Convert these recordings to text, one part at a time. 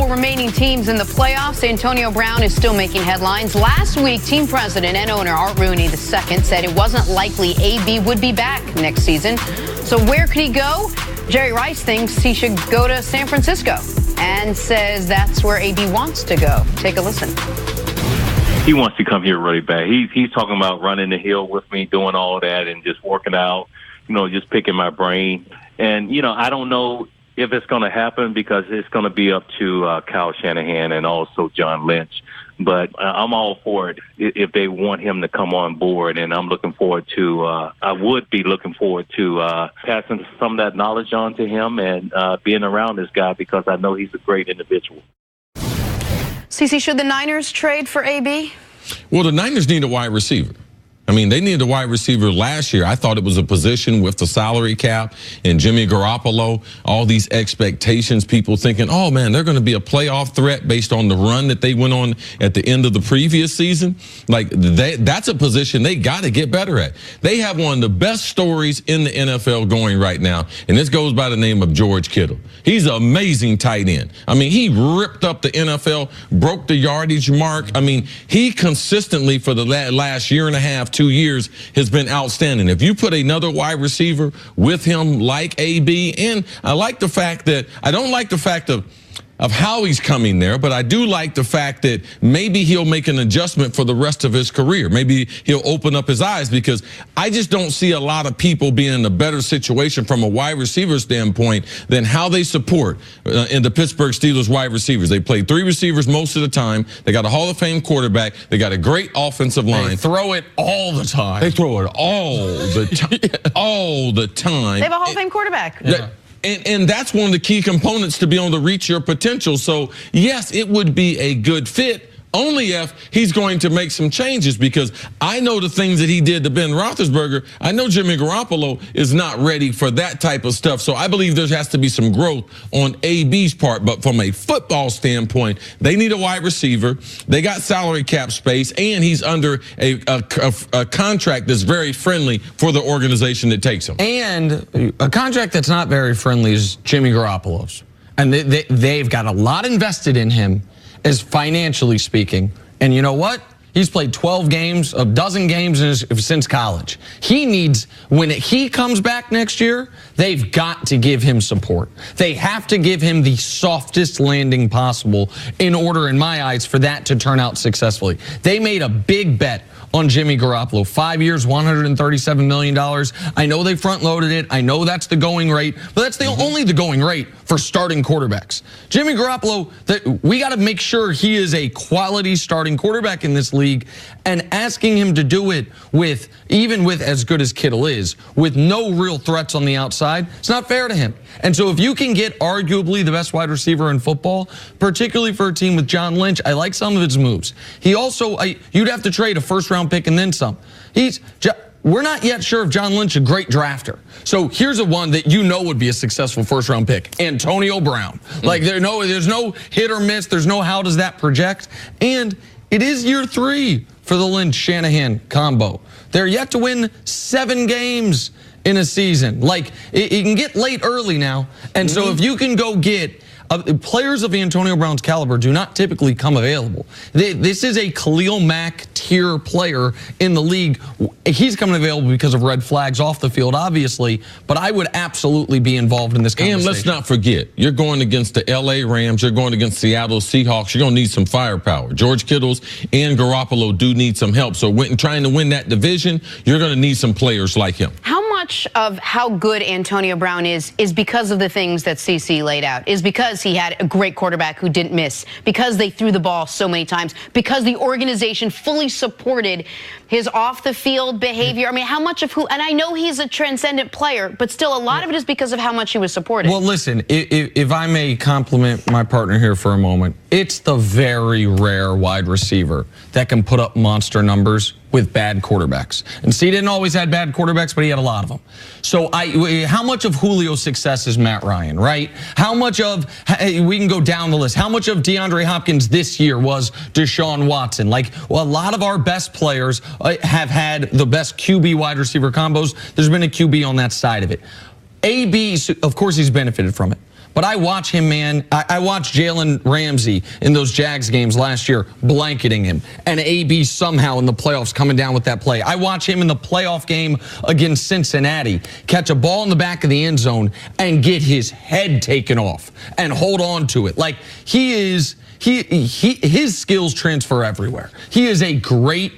Remaining teams in the playoffs, Antonio Brown is still making headlines. Last week, team president and owner Art Rooney II said it wasn't likely AB would be back next season. So where could he go? Jerry Rice thinks he should go to San Francisco and says that's where AB wants to go. Take a listen. He wants to come here really bad. He's talking about running the hill with me, doing all that, and just working out, just picking my brain. And, I don't know if it's going to happen because it's going to be up to Kyle Shanahan and also John Lynch. But I'm all for it if they want him to come on board, and I'm looking forward to I would be looking forward to passing some of that knowledge on to him and being around this guy because I know he's a great individual. Cece, should the Niners trade for AB? Well, the Niners need a wide receiver. I mean, they needed a wide receiver last year. I thought it was a position with the salary cap and Jimmy Garoppolo, all these expectations, people thinking, oh, man, they're going to be a playoff threat based on the run that they went on at the end of the previous season. Like, that's a position they got to get better at. They have one of the best stories in the NFL going right now, and this goes by the name of George Kittle. He's an amazing tight end. I mean, he ripped up the NFL, broke the yardage mark. I mean, he consistently for the last year and a half, 2 years has been outstanding. If you put another wide receiver with him like AB, and I don't like the fact of how he's coming there, but I do like the fact that maybe he'll make an adjustment for the rest of his career. Maybe he'll open up his eyes because I just don't see a lot of people being in a better situation from a wide receiver standpoint than how they support in the Pittsburgh Steelers wide receivers. They play 3 receivers most of the time. They got a Hall of Fame quarterback. They got a great offensive line. They throw it all the time. They throw it all the time. All the time. They have a Hall of Fame quarterback. Yeah. And that's one of the key components to be able to reach your potential. So, yes, it would be a good fit only if he's going to make some changes, because I know the things that he did to Ben Roethlisberger. I know Jimmy Garoppolo is not ready for that type of stuff. So I believe there has to be some growth on AB's part. But from a football standpoint, they need a wide receiver. They got salary cap space, and he's under a contract that's very friendly for the organization that takes him. And a contract that's not very friendly is Jimmy Garoppolo's. And they've got a lot invested in him, as financially speaking. And you know what? He's played 12 games, a dozen games since college. He needs, when he comes back next year, they've got to give him support. They have to give him the softest landing possible in order, in my eyes, for that to turn out successfully. They made a big bet on Jimmy Garoppolo. 5 years, $137 million. I know they front-loaded it. I know that's the going rate, but that's only the going rate for starting quarterbacks. Jimmy Garoppolo, we got to make sure he is a quality starting quarterback in this league, and asking him to do it even with as good as Kittle is, with no real threats on the outside, it's not fair to him. And so if you can get arguably the best wide receiver in football, particularly for a team with John Lynch, I like some of his moves. He also, you'd have to trade a first-round pick and then some. We're not yet sure if John Lynch is a great drafter. So here's one that would be a successful first-round pick, Antonio Brown. Like there's no hit or miss. There's no how does that project. And it is year 3 for the Lynch-Shanahan combo. They're yet to win 7 games in a season. Like it can get late early now. And so if you can go get players of Antonio Brown's caliber do not typically come available. This is a Khalil Mack tier player in the league. He's coming available because of red flags off the field, obviously, but I would absolutely be involved in this conversation. And let's not forget, you're going against the LA Rams, you're going against Seattle Seahawks, you're going to need some firepower. George Kittle's and Garoppolo do need some help. So trying to win that division, you're going to need some players like him. How much of how good Antonio Brown is because of the things that CC laid out, is because he had a great quarterback who didn't miss, because they threw the ball so many times, because the organization fully supported his off-the-field behavior. I mean, how much of and I know he's a transcendent player, but still a lot of it is because of how much he was supported. Well, listen, if I may compliment my partner here for a moment, it's the very rare wide receiver that can put up monster numbers with bad quarterbacks. And see, he didn't always have bad quarterbacks, but he had a lot of them. So how much of Julio's success is Matt Ryan, right? How much of, we can go down the list, how much of DeAndre Hopkins this year was Deshaun Watson? Like, well, a lot of our best players have had the best QB wide receiver combos. There's been a QB on that side of it. AB, of course, he's benefited from it. But I watch him, man. I watched Jalen Ramsey in those Jags games last year blanketing him, and AB somehow in the playoffs coming down with that play. I watch him in the playoff game against Cincinnati catch a ball in the back of the end zone and get his head taken off and hold on to it. Like, his skills transfer everywhere. He is a great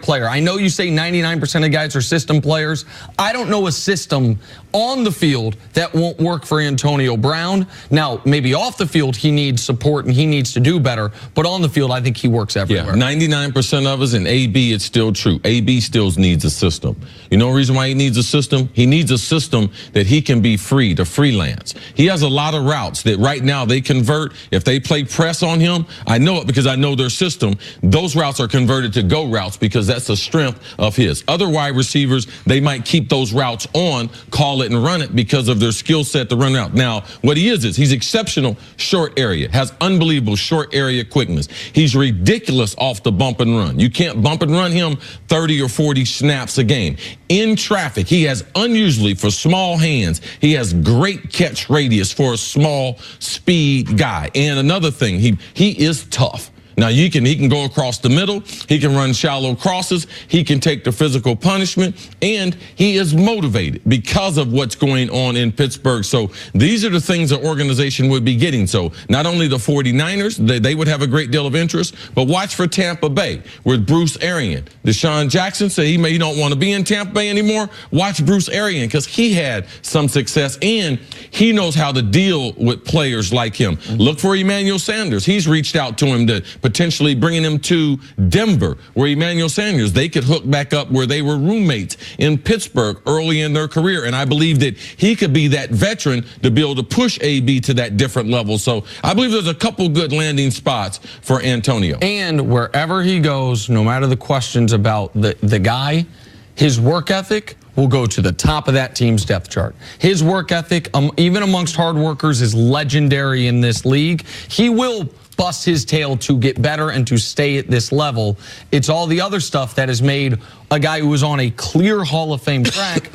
player. I know you say 99% of guys are system players. I don't know a system on the field that won't work for Antonio Brown. Now, maybe off the field, he needs support and he needs to do better. But on the field, I think he works everywhere. Yeah, 99% of us, and AB, it's still true. AB still needs a system. You know the reason why he needs a system? He needs a system that he can be free to freelance. He has a lot of routes that right now they convert. If they play press on him, I know it because I know their system. Those routes are converted to go routes because that's the strength of his. Other wide receivers, they might keep those routes on, call it and run it because of their skill set to run out. Now, what he is he's exceptional short area, has unbelievable short area quickness. He's ridiculous off the bump and run. You can't bump and run him 30 or 40 snaps a game. In traffic, he has unusually, for small hands, he has great catch radius for a small speed guy. And another thing, he is tough. Now, he can go across the middle. He can run shallow crosses. He can take the physical punishment. And he is motivated because of what's going on in Pittsburgh. So these are the things the organization would be getting. So not only the 49ers, they would have a great deal of interest, but watch for Tampa Bay with Bruce Arians. Deshaun Jackson said he don't want to be in Tampa Bay anymore. Watch Bruce Arians because he had some success and he knows how to deal with players like him. Look for Emmanuel Sanders. He's reached out to him to potentially bringing him to Denver, where Emmanuel Sanders, they could hook back up where they were roommates in Pittsburgh early in their career. And I believe that he could be that veteran to be able to push AB to that different level. So I believe there's a couple good landing spots for Antonio. And wherever he goes, no matter the questions about the guy, his work ethic will go to the top of that team's depth chart. His work ethic, even amongst hard workers, is legendary in this league. He will bust his tail to get better and to stay at this level. It's all the other stuff that has made a guy who was on a clear Hall of Fame track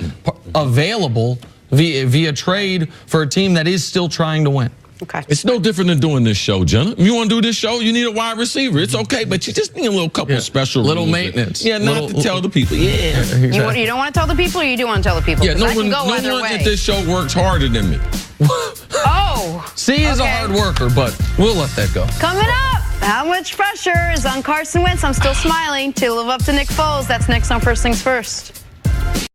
available via trade for a team that is still trying to win. Okay. It's no different than doing this show, Jenna. If you want to do this show, you need a wide receiver. It's okay, but you just need a little couple special little rules. Maintenance. Yeah, not to tell the people. Yeah. Exactly. You don't want to tell the people, or you do want to tell the people? Yeah, no one way. at this show works harder than me. Oh. C is a hard worker, but we'll let that go. Coming up, how much pressure is on Carson Wentz? I'm still smiling to live up to Nick Foles. That's next on First Things First.